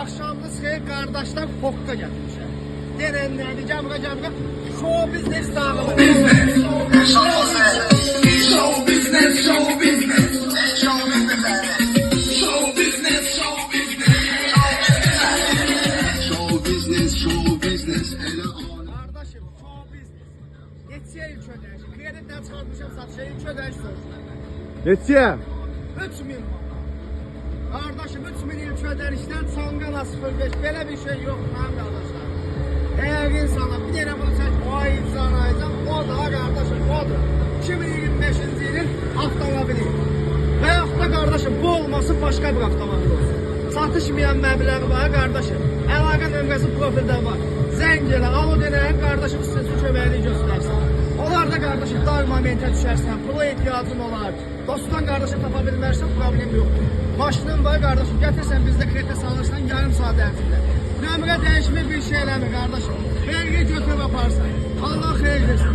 Akşamınız xeyir qardaşlar, Hokka gəlmişəm. Denənlərdi, gəmrə, show business dağılır. Show business, show business, show business, show business, show business, show business, show business. Kardeşim, show business. Neçə il ödəyiş? Kreditdən çıxartmışam, satışa ilk ödəyiş soruşlar. Neçə? 3000 manat. Kardeşim 3000 ilk ödəyişdən Çanqala 05, belə bir şey yox mənim qardaşlar. Eğer insana bir tane bunu sen o ay imzalayacağım, o da kardeşim odur. 2025. yılın avtomobili. Veyahut da kardeşim bu olması başka bir avtomobil olsun. Satışmayan məbləği var kardeşim. Əlaqə nömrəsi profildə var. Zəng elə, al o denəyən kardeşim sizin köməkliyi göstərsin. Onlar da kardeşim dar momentə düşərsən, pula ihtiyacın olar. Dostdan kardeşim tapa bilmərsən problem yoxdur. Maşının var kardeşim, gətirsən bizdə kredit salırsan yarım saat ərzində. Nömrə dəyişmə bir şey eləmir kardeşim. Vergi götürüb aparsan. Allah xeyir versin.